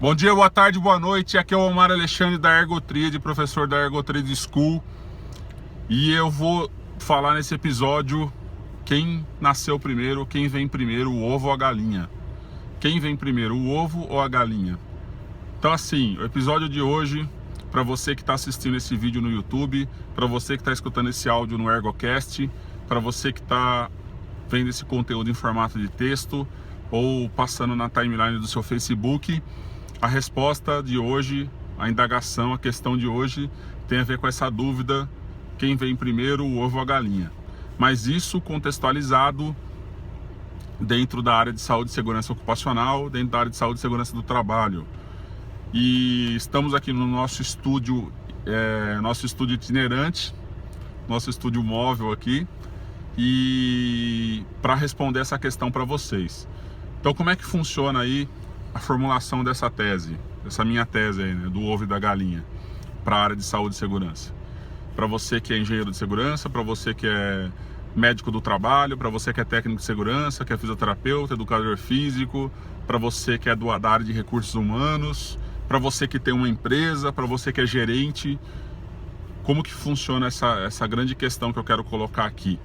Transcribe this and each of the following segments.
Bom dia, boa tarde, boa noite. Aqui é o Omar Alexandre da Ergotrade, professor da Ergotrade School. E eu vou falar nesse episódio quem nasceu primeiro, quem vem primeiro, o ovo ou a galinha. Quem vem primeiro, o ovo ou a galinha? Então assim, o episódio de hoje, para você que está assistindo esse vídeo no YouTube, para você que está escutando esse áudio no Ergocast, para você que está vendo esse conteúdo em formato de texto ou passando na timeline do seu Facebook, a resposta de hoje, a indagação, a questão de hoje tem a ver com essa dúvida: quem vem primeiro, o ovo ou a galinha? Mas isso contextualizado dentro da área de saúde e segurança ocupacional, dentro da área de saúde e segurança do trabalho. E estamos aqui no nosso estúdio itinerante, nosso estúdio móvel aqui, e para responder essa questão para vocês. Então, como é que funciona aí a formulação dessa tese, essa minha tese aí, né, do ovo e da galinha, para a área de saúde e segurança? Para você que é engenheiro de segurança, para você que é médico do trabalho, para você que é técnico de segurança, que é fisioterapeuta, educador físico, para você que é da área de recursos humanos, para você que tem uma empresa, para você que é gerente. Como que funciona essa grande questão que eu quero colocar aqui?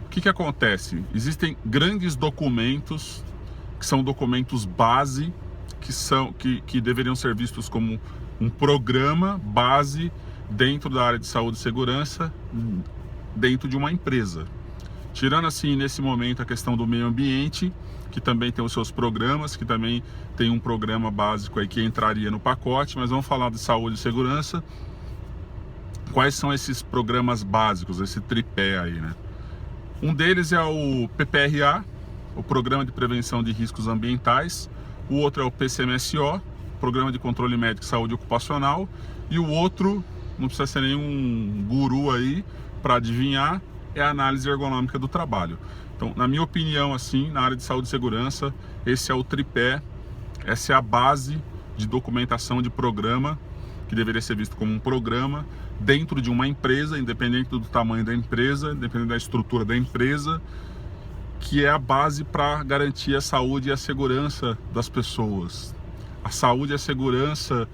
O que acontece? Existem grandes documentos, que são documentos base, que deveriam ser vistos como um programa base dentro da área de saúde e segurança, dentro de uma empresa. Tirando assim, nesse momento, a questão do meio ambiente, que também tem os seus programas, que também tem um programa básico aí que entraria no pacote, mas vamos falar de saúde e segurança. Quais são esses programas básicos, esse tripé aí, né? Um deles é o PPRA, o Programa de Prevenção de Riscos Ambientais. O outro é o PCMSO, Programa de Controle Médico e Saúde Ocupacional. E o outro, não precisa ser nenhum guru aí para adivinhar, é a análise ergonômica do trabalho. Então, na minha opinião, assim, na área de saúde e segurança, esse é o tripé, essa é a base de documentação de programa, que deveria ser visto como um programa dentro de uma empresa, independente do tamanho da empresa, independente da estrutura da empresa, que é a base para garantir a saúde e a segurança das pessoas, a saúde e a segurança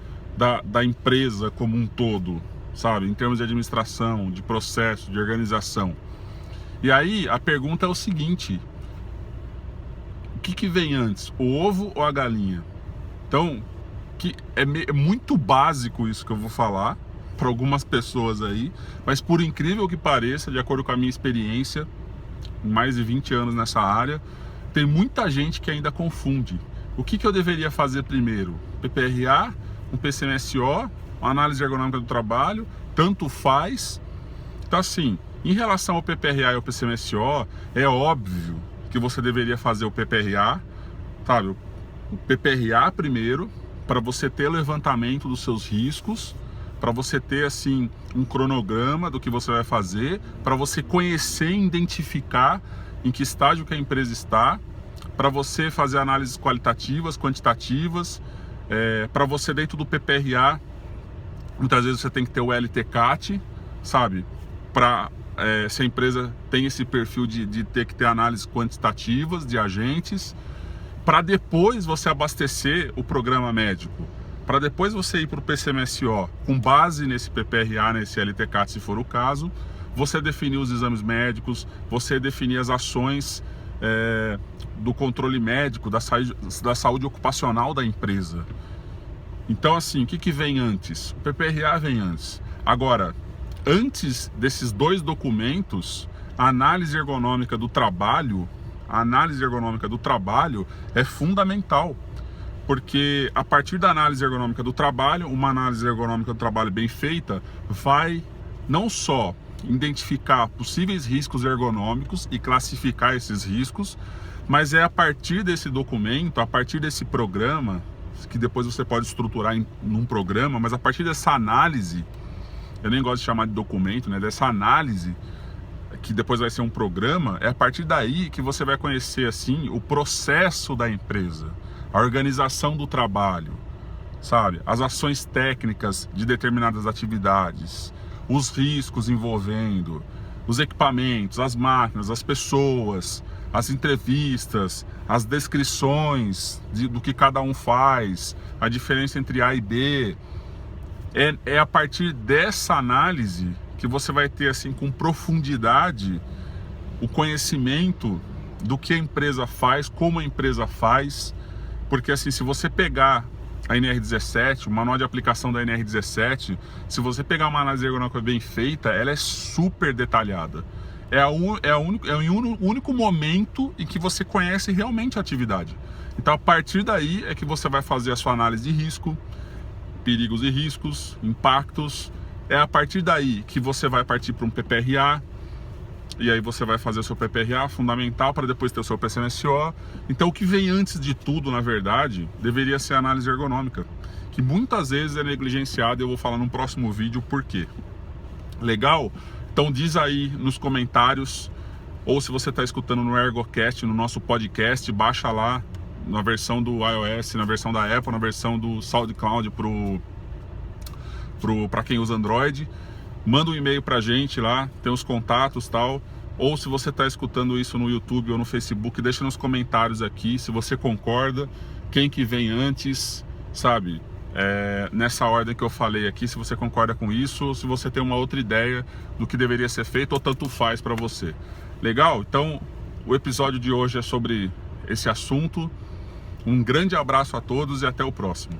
da empresa como um todo, sabe, em termos de administração, de processo, de organização. E aí a pergunta é o seguinte: o que vem antes, o ovo ou a galinha? Então, é muito básico isso que eu vou falar para algumas pessoas aí, mas por incrível que pareça, de acordo com a minha experiência, mais de 20 anos nessa área, tem muita gente que ainda confunde. O que eu deveria fazer primeiro? PPRA, um PCMSO, uma análise ergonômica do trabalho, tanto faz. Então assim, em relação ao PPRA e ao PCMSO, é óbvio que você deveria fazer o PPRA, sabe? O PPRA primeiro, para você ter o levantamento dos seus riscos, para você ter assim um cronograma do que você vai fazer, para você conhecer e identificar em que estágio que a empresa está, para você fazer análises qualitativas, quantitativas, para você dentro do PPRA, muitas vezes você tem que ter o LTCAT, sabe? Se a empresa tem esse perfil de ter que ter análises quantitativas de agentes, para depois você abastecer o programa médico, para depois você ir para o PCMSO, com base nesse PPRA, nesse LTCAT, se for o caso, você definir os exames médicos, você definir as ações do controle médico, da saúde ocupacional da empresa. Então assim, o que vem antes? O PPRA vem antes. Agora, antes desses dois documentos, a análise ergonômica do trabalho, é fundamental. Porque a partir da análise ergonômica do trabalho, uma análise ergonômica do trabalho bem feita vai não só identificar possíveis riscos ergonômicos e classificar esses riscos, mas é a partir desse documento, a partir desse programa, que depois você pode estruturar num programa, mas a partir dessa análise, eu nem gosto de chamar de documento, né, dessa análise, que depois vai ser um programa, é a partir daí que você vai conhecer assim o processo da empresa, a organização do trabalho, sabe? As ações técnicas de determinadas atividades, os riscos envolvendo, os equipamentos, as máquinas, as pessoas, as entrevistas, as descrições do que cada um faz, a diferença entre A e B. É a partir dessa análise que você vai ter assim com profundidade o conhecimento do que a empresa faz, como a empresa faz, porque assim, se você pegar a NR17, o manual de aplicação da NR17, se você pegar uma análise ergonômica bem feita, ela é super detalhada. É o único momento em que você conhece realmente a atividade. Então, a partir daí é que você vai fazer a sua análise de risco, perigos e riscos, impactos. É a partir daí que você vai partir para um PPRA, e aí você vai fazer o seu PPRA fundamental para depois ter o seu PCMSO. Então o que vem antes de tudo, na verdade, deveria ser a análise ergonômica, que muitas vezes é negligenciada, e eu vou falar num próximo vídeo por quê. Legal? Então diz aí nos comentários, ou se você está escutando no ErgoCast, no nosso podcast, baixa lá na versão do iOS, na versão da Apple, na versão do SoundCloud para quem usa Android. Manda um e-mail pra gente lá, tem os contatos e tal. Ou se você está escutando isso no YouTube ou no Facebook, deixa nos comentários aqui se você concorda, quem que vem antes, sabe? Nessa ordem que eu falei aqui, se você concorda com isso, ou se você tem uma outra ideia do que deveria ser feito, ou tanto faz para você. Legal? Então, o episódio de hoje é sobre esse assunto. Um grande abraço a todos e até o próximo.